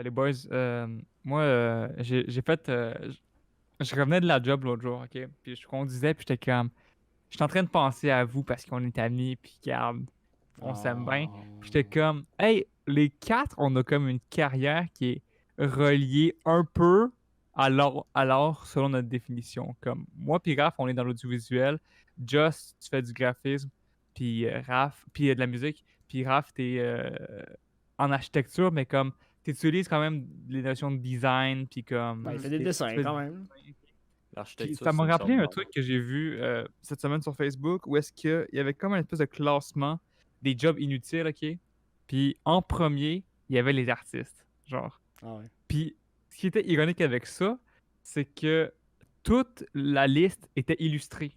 Les boys, moi, j'ai fait. Je revenais de la job l'autre jour, ok? Puis je conduisais, puis j'étais comme. J'étais en train de penser à vous parce qu'on est amis, puis regarde, on s'aime bien. Puis j'étais Oh. comme, hey, les quatre, on a comme une carrière qui est reliée un peu à l'art selon notre définition. Comme moi, puis Raph, on est dans l'audiovisuel. Just, tu fais du graphisme, puis Raph, puis de la musique. Puis Raph, t'es en architecture, mais comme, t'utilises quand même les notions de design, puis Ben, il comme, fait des tu dessins fais quand du même. dessin. Puis L'architecture, ça c'est m'a une rappelé sorte un d'art. truc que j'ai vu cette semaine sur Facebook où est-ce qu'il y avait comme un espèce de classement des jobs inutiles, OK? Puis en premier, il y avait les artistes, genre. Ah ouais. Puis ce qui était ironique avec ça, c'est que toute la liste était illustrée.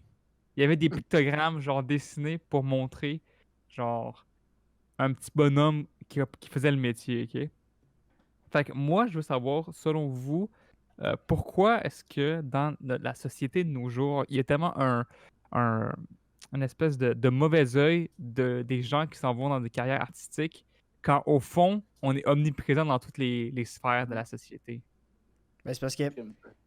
Il y avait des pictogrammes, genre, dessinés pour montrer, genre, un petit bonhomme qui faisait le métier, OK? Fait que moi, je veux savoir, selon vous, pourquoi est-ce que dans la société de nos jours, il y a tellement un- une espèce de mauvais œil des gens qui s'en vont dans des carrières artistiques, quand au fond, on est omniprésent dans toutes les sphères de la société. Ben, c'est parce que,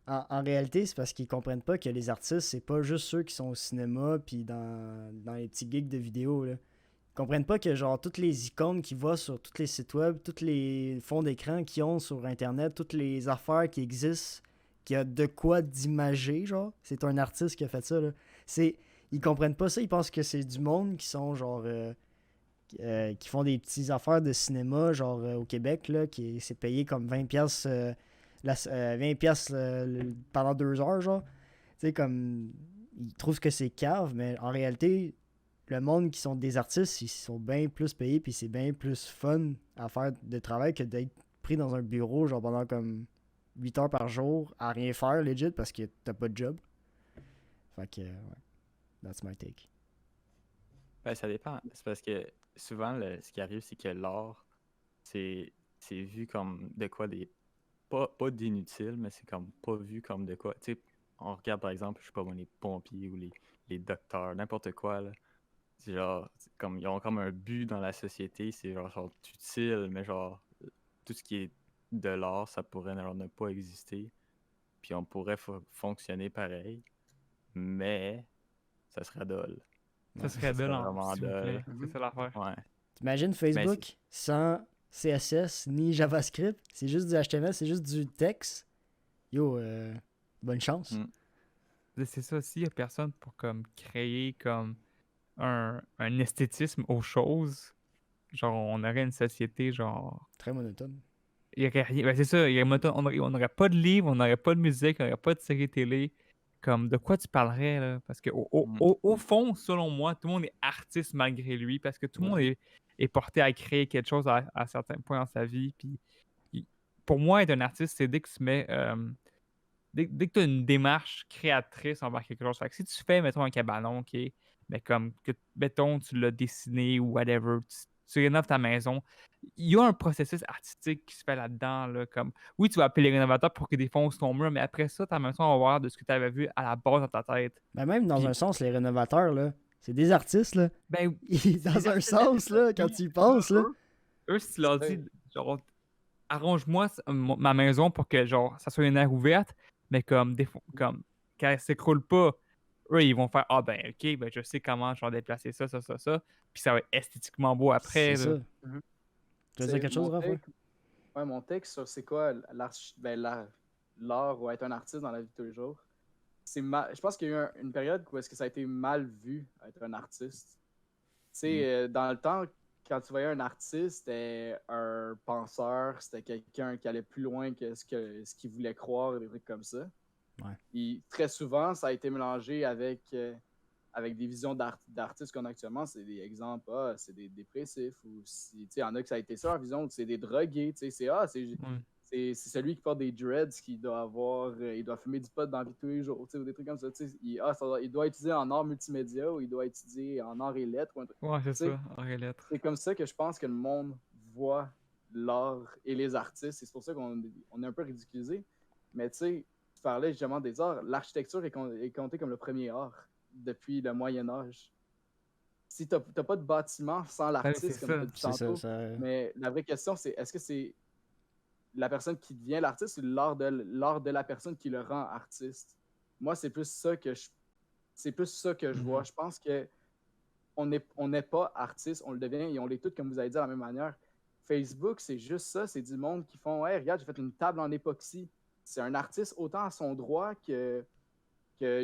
en réalité, c'est parce qu'ils comprennent pas que les artistes, c'est pas juste ceux qui sont au cinéma puis dans les petits gigs de vidéo, là. Ils comprennent pas que, genre, toutes les icônes qu'ils voient sur tous les sites web, tous les fonds d'écran qu'ils ont sur Internet, toutes les affaires qui existent, qui a de quoi d'imager, genre, c'est un artiste qui a fait ça, là. C'est... Ils comprennent pas ça, ils pensent que c'est du monde qui sont, genre... qui font des petites affaires de cinéma, genre au Québec, là, qui c'est payé comme 20 pièces 20 pièces pendant 2 heures, genre. Tu sais, comme, ils trouvent que c'est cave, mais en réalité, le monde qui sont des artistes, ils sont bien plus payés, puis c'est bien plus fun à faire de travail que d'être pris dans un bureau, genre pendant comme 8 heures par jour, à rien faire, legit, parce que t'as pas de job. Fait que, ouais, that's my take. Ben, ça dépend. C'est parce que souvent, ce qui arrive, c'est que l'art, c'est vu comme de quoi des. Pas d'inutile, mais c'est comme pas vu comme de quoi. Tu sais, on regarde par exemple, je sais pas moi, les pompiers ou les docteurs, n'importe quoi, là. C'est genre, comme, ils ont comme un but dans la société, c'est genre utile, mais genre, tout ce qui est de l'art, ça pourrait genre, ne pas exister. Puis on pourrait fonctionner pareil, mais ça serait dole. Ça Ouais. serait Ça serait blanc, vraiment s'il vous dole. plaît. C'est ça l'affaire. Ouais. T'imagines Mais Facebook sans CSS ni JavaScript, c'est juste du HTML, c'est juste du texte. Yo, bonne chance. hmm. C'est ça aussi, il n'y a personne pour comme créer comme un esthétisme aux choses. Genre, on aurait une société, genre, Très monotone. il y aurait rien. Ben, c'est ça, mettons, on n'aurait pas de livres, on n'aurait pas de musique, on n'aurait pas de série télé. Comme, de quoi tu parlerais, là? Parce que Hmm. au fond, selon moi, tout le monde est artiste malgré lui, parce que tout le Ouais. monde est porté à créer quelque chose à certains points dans sa vie. Puis, il- pour moi, être un artiste, c'est dès que tu mets, dès que tu as une démarche créatrice envers quelque chose. Fait que si tu fais, mettons, un cabanon, OK, mais comme que, mettons, tu l'as dessiné ou whatever, tu rénoves ta maison, il y a un processus artistique qui se fait là-dedans. Là, comme, oui, tu vas appeler les rénovateurs pour qu'ils défoncent ton mur, mais après ça, ta maison va voir de ce que tu avais vu à la base dans ta tête. Ben même dans un Puis, sens, les rénovateurs, là, c'est des artistes, là. ben, c'est des Dans un artistes, mais sens, là, quand oui, tu y là, penses, là. eux, si tu C'est leur vrai. dis, genre, arrange-moi ma maison pour que genre ça soit une aire ouverte, mais comme qu'elle s'écroule pas, eux ils vont faire ah ben ok, ben je sais comment genre déplacer ça, puis ça va être esthétiquement beau C'est après là. ça. Mhm. Tu veux dire C'est quelque chose, mon Raphaël? take. Ouais, mon texte sur c'est quoi l'art ou être un artiste dans la vie de tous les jours. Je pense qu'il y a eu une période où est-ce que ça a été mal vu être un artiste. Tu sais, dans le temps, quand tu voyais un artiste, c'était un penseur, c'était quelqu'un qui allait plus loin que ce qu'il voulait croire, des trucs comme ça. Ouais. Et très souvent, ça a été mélangé avec des visions d'artistes qu'on a actuellement. C'est des exemples, c'est des dépressifs, ou si, il y en a que ça a été ça, leur vision, c'est des drogués, Ouais. c'est celui qui porte des dreads qui doit avoir, il doit fumer du pot dans la vie de tous les jours, ou des trucs comme ça. Il doit étudier en art multimédia ou il doit étudier en art et lettres. Ouais, c'est ça, en réel lettres. C'est comme ça que je pense que le monde voit l'art et les artistes. C'est pour ça qu'on est un peu ridiculisé. Mais tu sais, tu parlais justement des arts. L'architecture est comptée comme le premier art depuis le Moyen Âge. Si tu n'as pas de bâtiment sans Ben, c'est l'artiste, comme tu ça. as dit C'est ça, tantôt, ça... mais la vraie question, c'est est-ce que c'est la personne qui devient l'artiste, c'est l'art de la personne qui le rend artiste. Moi, c'est plus ça que je vois. Je pense que on n'est pas artiste, on le devient et on l'est tous, comme vous avez dit, de la même manière. Facebook, c'est juste ça, c'est du monde qui font « Hey, regarde, j'ai fait une table en époxy. » C'est un artiste autant à son droit que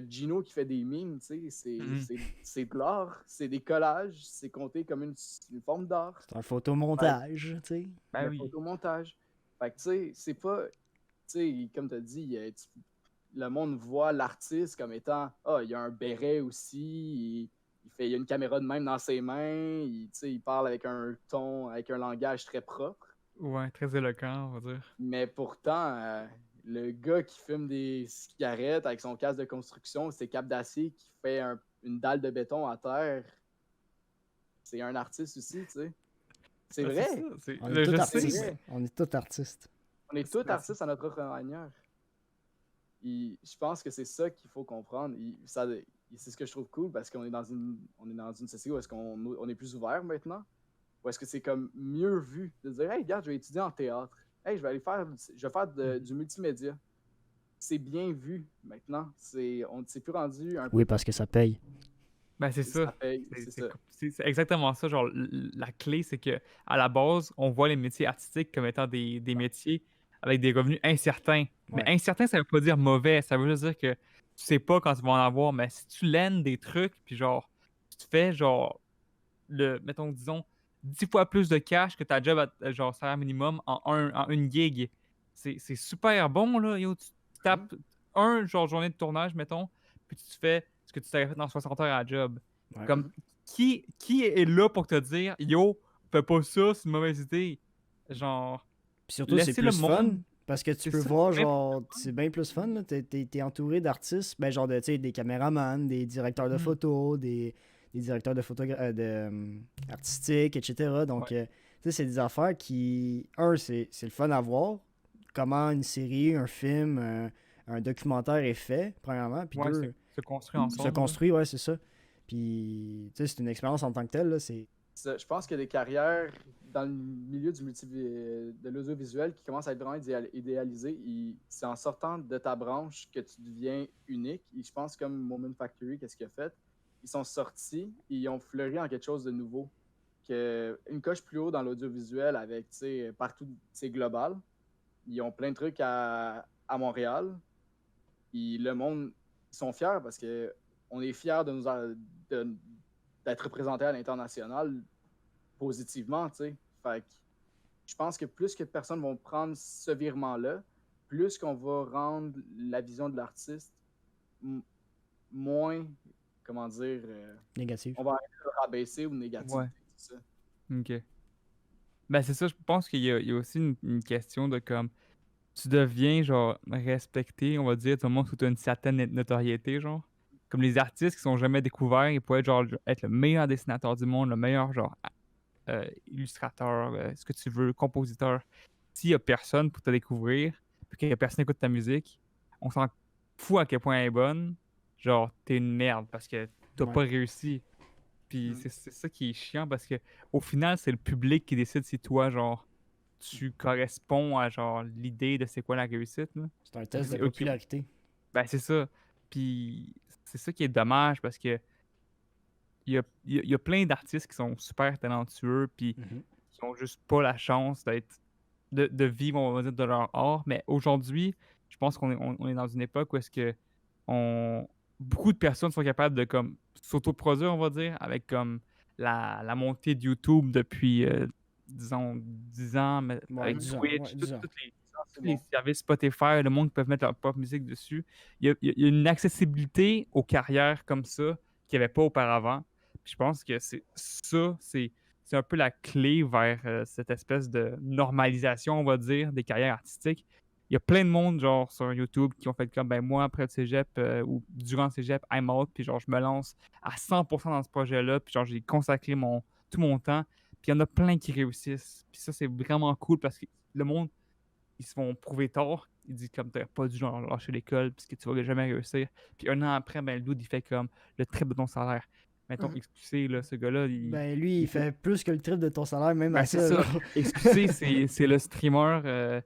Gino qui fait des mimes, tu sais. C'est de l'art, c'est des collages, c'est compté comme une forme d'art. C'est un photomontage, tu sais. Ben Un oui. photomontage. Fait que, tu sais, c'est pas... Tu sais, comme tu as dit, le monde voit l'artiste comme étant « Ah, il y a un béret aussi, il y a une caméra de même dans ses mains, il parle avec un ton, avec un langage très propre. » Ouais, très éloquent, on va dire. Mais pourtant, le gars qui fume des cigarettes avec son casque de construction, ses capes d'acier, qui fait une dalle de béton à terre, c'est un artiste aussi, tu sais. C'est Ben, vrai. ça, c'est- On le- est je tous sais, artistes. mais- On est tous artistes. On est tous artistes à notre propre manière. Je pense que c'est ça qu'il faut comprendre. C'est ce que je trouve cool parce qu'on est dans une société où est-ce qu'on est plus ouvert maintenant. Où est-ce que c'est comme mieux vu de dire « Hey, regarde, je vais étudier en théâtre. Hey, je vais faire du multimédia. » C'est bien vu maintenant. On ne s'est plus rendu un peu... Oui, parce que ça paye. Ben, c'est ça. paye, C'est- c'est c'est ça. co- C'est exactement ça. Genre, la clé, c'est que à la base, on voit les métiers artistiques comme étant des métiers avec des revenus incertains. Mais Ouais. incertain, ça veut pas dire mauvais. Ça veut juste dire que tu sais pas quand tu vas en avoir. Mais si tu laines des trucs, puis genre, tu fais genre, mettons, disons, 10 fois plus de cash que ta job à genre salaire minimum en une gig. C'est super bon, là. Yo, tu tapes genre journée de tournage, mettons, puis tu fais ce que tu t'avais fait dans 60 heures à la job. Ouais. Comme, qui est là pour te dire, yo, fais pas ça, c'est une mauvaise idée? Genre, Puis surtout, c'est laissez plus le fun. monde. Parce que tu C'est peux ça, voir, c'est bien genre, c'est bien plus fun, là. T'es entouré d'artistes, ben genre, tu sais, des caméramans, des directeurs de photos, des directeurs de artistiques, etc. Donc, tu sais, c'est des affaires qui, c'est le fun à voir. Comment une série, un film, un documentaire est fait, premièrement. Puis Ouais, deux, se construit ensemble. se construit, ouais, c'est ça. Puis, tu sais, c'est une expérience en tant que telle, là. Je pense qu'il y a des carrières dans le milieu de l'audiovisuel qui commencent à être vraiment idéalisées. C'est en sortant de ta branche que tu deviens unique. Et je pense comme Moment Factory, qu'est-ce qu'il a fait? Ils sont sortis et ils ont fleuri en quelque chose de nouveau. Une coche plus haut dans l'audiovisuel avec, tu sais, partout, c'est global. Ils ont plein de trucs à Montréal. Et le monde, ils sont fiers parce qu'on est fiers d'être représenté à l'international positivement, tu sais. Fait que je pense que plus que de personnes vont prendre ce virement-là, plus qu'on va rendre la vision de l'artiste moins, comment dire, négatif. on va arrêter de le rabaisser ou négatif. Ouais. C'est ça. Ok. Ben, c'est ça, je pense qu'il y a aussi une question de comme. Tu deviens, genre, respecté, on va dire, du moment où tu as une certaine notoriété, genre. Comme les artistes qui sont jamais découverts, ils pourraient, genre, être le meilleur dessinateur du monde, le meilleur, genre, illustrateur, ce que tu veux, compositeur. S'il y a personne pour te découvrir, puis que personne écoute ta musique, on s'en fout à quel point elle est bonne, genre, t'es une merde parce que t'as Ouais. pas réussi. Puis c'est ça qui est chiant parce que au final, c'est le public qui décide si toi, genre, tu corresponds à genre l'idée de c'est quoi la réussite. Là. C'est un test de C'est ok. popularité. Ben c'est ça. Puis c'est ça qui est dommage parce que il y a plein d'artistes qui sont super talentueux puis qui ont juste pas la chance de vivre, on va dire, de leur art. Mais aujourd'hui, je pense qu'on est dans une époque où est-ce que beaucoup de personnes sont capables de comme s'autoproduire, on va dire, avec comme la montée de YouTube depuis disons 10 ans, mais Ouais, avec 10 ans, Twitch, ouais, 10 ans. tous les services Spotify, le monde qui peut mettre leur propre musique dessus. Il y a une accessibilité aux carrières comme ça qu'il n'y avait pas auparavant. Puis je pense que c'est un peu la clé vers cette espèce de normalisation, on va dire, des carrières artistiques. Il y a plein de monde, genre, sur YouTube qui ont fait comme, ben moi, après le cégep ou durant le cégep, I'm out, puis genre, je me lance à 100% dans ce projet-là, puis genre, j'ai consacré tout mon temps. Puis il y en a plein qui réussissent. Puis ça, c'est vraiment cool parce que le monde, ils se font prouver tort. Ils disent comme, t'aurais pas dû genre, lâcher l'école puisque tu vas jamais réussir. Puis un an après, ben le dude, il fait comme le triple de ton salaire. Mettons, excusez, là, ce gars-là, Ben lui, il fait plus que le triple de ton salaire, même ben, à c'est ça. ça. genre. Excusez, c'est le streamer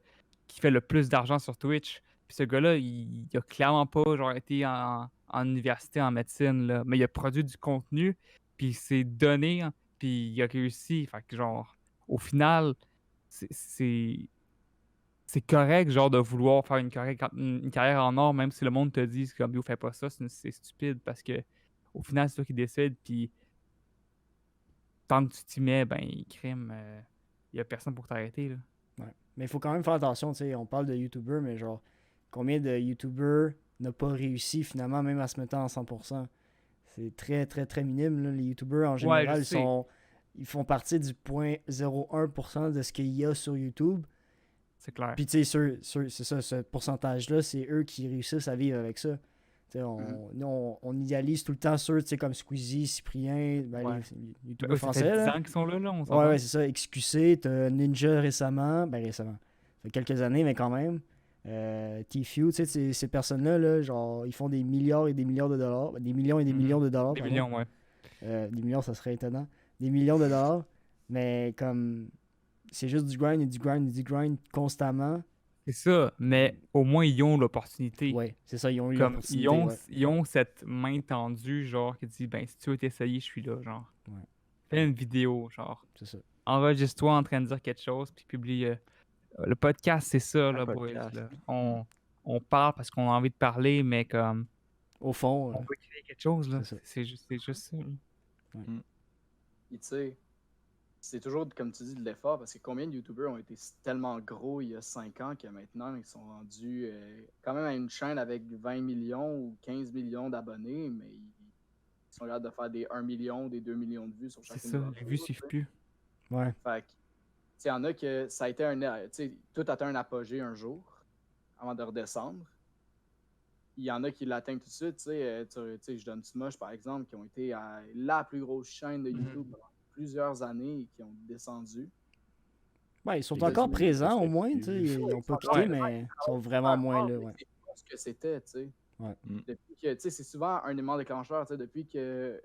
qui fait le plus d'argent sur Twitch. Puis ce gars-là, il a clairement pas genre été en université en médecine, là, mais il a produit du contenu, puis il s'est donné, hein, puis il a réussi. Fait que genre, au final, c'est c'est correct genre de vouloir faire une carrière en or, même si le monde te dit comme yo, fais pas ça, c'est stupide parce que au final, c'est toi qui décides, puis tant que tu t'y mets, ben, crime, y a personne pour t'arrêter, là. Ouais. Mais il faut quand même faire attention, tu sais, on parle de YouTubers, mais genre, combien de YouTubers n'ont pas réussi finalement même à se mettre en 100%? C'est très, très, très minime, là. Les YouTubers en Ouais, général, je sais. ils font partie du 0.01% de ce qu'il y a sur YouTube. C'est clair. Puis tu sais, c'est ça, ce pourcentage-là, c'est eux qui réussissent à vivre avec ça. Tu sais, nous, on idéalise tout le temps ceux, tu sais, comme Squeezie, Cyprien, ben, Ouais. les Ben, YouTubers ça français, fait 10 là. ans qu'ils sont là, on Ouais, s'entend. ouais, c'est ça. XQC, t'as Ninja récemment. Ben récemment. Ça fait quelques années, mais quand même. T-Few, tu sais, ces personnes-là, là, genre, ils font des milliards et des milliards de dollars. Des millions et des millions de dollars, Des pardon. millions, ouais. Des millions, ça serait étonnant. Des millions de dollars. Mais comme, c'est juste du grind et du grind et du grind constamment. C'est ça, mais au moins ils ont l'opportunité. Ouais, c'est ça, ils ont eu Comme l'opportunité. Ouais. ils ont cette main tendue, genre, qui dit, ben, si tu veux t'essayer, je suis là, genre. Ouais. Fais une vidéo, genre. C'est ça. Enregistre-toi en train de dire quelque chose, puis publie. Le podcast, c'est ça, là, boys. podcast. Là. On parle parce qu'on a envie de parler, mais comme, Au fond, on veut créer quelque chose, là. c'est ça. C'est juste ça, là. Et tu sais, c'est toujours, comme tu dis, de l'effort, parce que combien de YouTubers ont été tellement gros il y a 5 ans que maintenant, ils sont rendus quand même à une chaîne avec 20 millions ou 15 millions d'abonnés, mais ils sont capables de faire des 1 million, des 2 millions de vues sur C'est chacune ça, de leurs les vues vidéos, suivent tu sais. plus. Ouais. Fait que, tu sais, il y en a que ça a été tu sais, tout atteint un apogée un jour, avant de redescendre. Il y en a qui l'atteignent tout de suite, tu sais, je donne Smosh par exemple, qui ont été à la plus grosse chaîne de YouTube pendant plusieurs années et qui ont descendu. Ouais, ils sont Les encore États-Unis, présents ça au fait moins, plus. tu sais. Ils n'ont pas Ouais. quitté, mais ils sont vraiment moins là. Ouais. C'est pas ce que c'était, tu sais. Ouais. Depuis que, tu sais, c'est souvent un élément déclencheur, tu sais, depuis que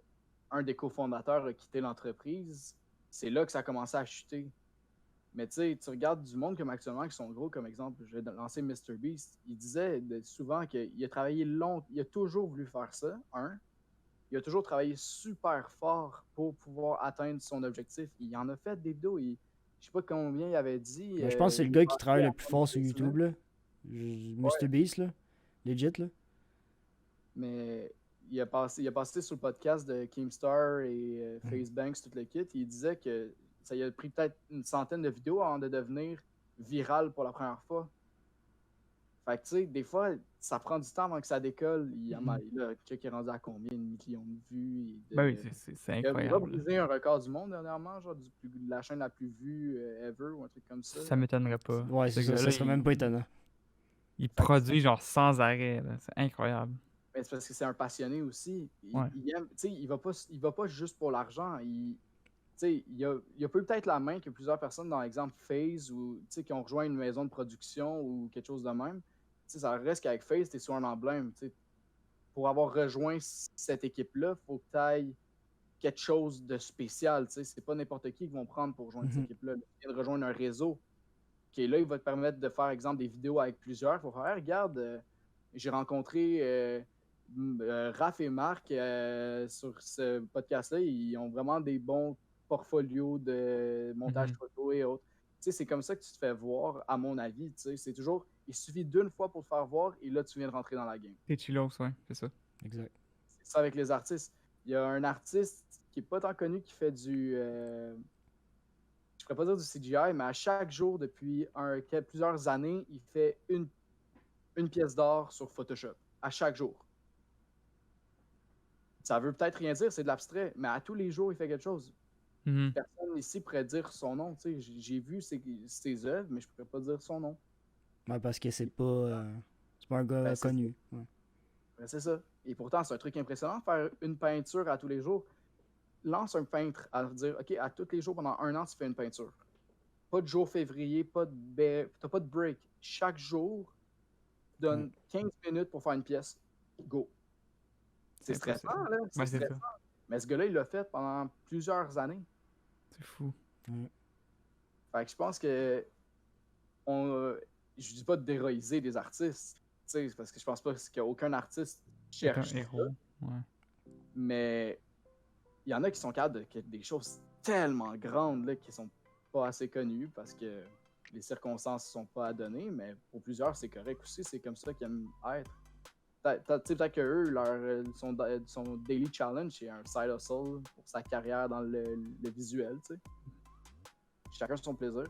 un des cofondateurs a quitté l'entreprise, c'est là que ça a commencé à chuter. Mais tu sais, tu regardes du monde comme actuellement qui sont gros, comme exemple, je vais lancer MrBeast, il disait souvent qu'il a travaillé longtemps, il a toujours voulu faire ça, il a toujours travaillé super fort pour pouvoir atteindre son objectif. Il en a fait des vidéos, je sais pas combien il avait dit. Ben, je pense que c'est le gars qui travaille le plus fort sur semaine. YouTube, là. MrBeast, là. Legit, là. Mais il a passé sur le podcast de Keemstar et Facebanks, tout le kit. Il disait que ça lui a pris peut-être une centaine de vidéos avant de devenir viral pour la première fois. Fait que tu sais, des fois, ça prend du temps avant que ça décolle. Là, Chuck est rendu à combien? 1 million de vues. Ben oui, c'est Il a incroyable. brisé un record du monde dernièrement, genre de la chaîne la plus vue ever ou un truc comme ça. Ça m'étonnerait pas. Ouais, Ce c'est ça. gars-là, Ça serait même pas étonnant. il produit genre sans arrêt, là. C'est incroyable. Mais c'est parce que c'est un passionné aussi. Ouais. Il aime, tu sais, il va pas juste pour l'argent. Il a peut-être la main que plusieurs personnes, dans l'exemple FaZe, ou qui ont rejoint une maison de production ou quelque chose de même. Tu sais, ça reste qu'avec FaZe, tu es sur un emblème. Tu sais. Pour avoir rejoint cette équipe-là, il faut que tu ailles quelque chose de spécial. Tu sais. C'est pas n'importe qui vont prendre pour rejoindre cette équipe-là. Tu viens de rejoindre un réseau. Qui est là, il va te permettre de faire, exemple, des vidéos avec plusieurs. Il faut faire, regarde, j'ai rencontré Raph et Marc sur ce podcast-là. Ils ont vraiment des bons portfolios de montage photo et autres. Tu sais, c'est comme ça que tu te fais voir, à mon avis. Tu sais, c'est toujours, il suffit d'une fois pour te faire voir et là, tu viens de rentrer dans la game. T'es chillos, ouais, c'est ça. Exact. C'est ça avec les artistes. Il y a un artiste qui n'est pas tant connu qui fait du... je ne pourrais pas dire du CGI, mais à chaque jour, depuis plusieurs années, il fait une pièce d'or sur Photoshop. À chaque jour. Ça veut peut-être rien dire, c'est de l'abstrait, mais à tous les jours, il fait quelque chose. Personne ici pourrait dire son nom. Tu sais, j'ai vu ses œuvres, mais je ne pourrais pas dire son nom. Ouais, parce que c'est pas un gars connu. Ouais. Ben, c'est ça. Et pourtant, c'est un truc impressionnant de faire une peinture à tous les jours. Lance un peintre à dire, OK, à tous les jours, pendant 1 an, tu fais une peinture. Pas de jour février, t'as pas de break. Chaque jour, tu donnes 15 minutes pour faire une pièce. Go. C'est stressant, là. C'est stressant. Mais ce gars-là, il l'a fait pendant plusieurs années. C'est fou. Fait que je pense que je dis pas d'héroïser des artistes, tu sais, parce que je pense pas qu'aucun artiste C'est un cherche ça, héros. Ouais. mais il y en a qui sont capables de des choses tellement grandes là, qui sont pas assez connues parce que les circonstances sont pas à donner, mais pour plusieurs, c'est correct aussi, c'est comme ça qu'ils aiment être. Peut-être que eux, son daily challenge, c'est un side hustle pour sa carrière dans le visuel, tu sais. Chacun son plaisir.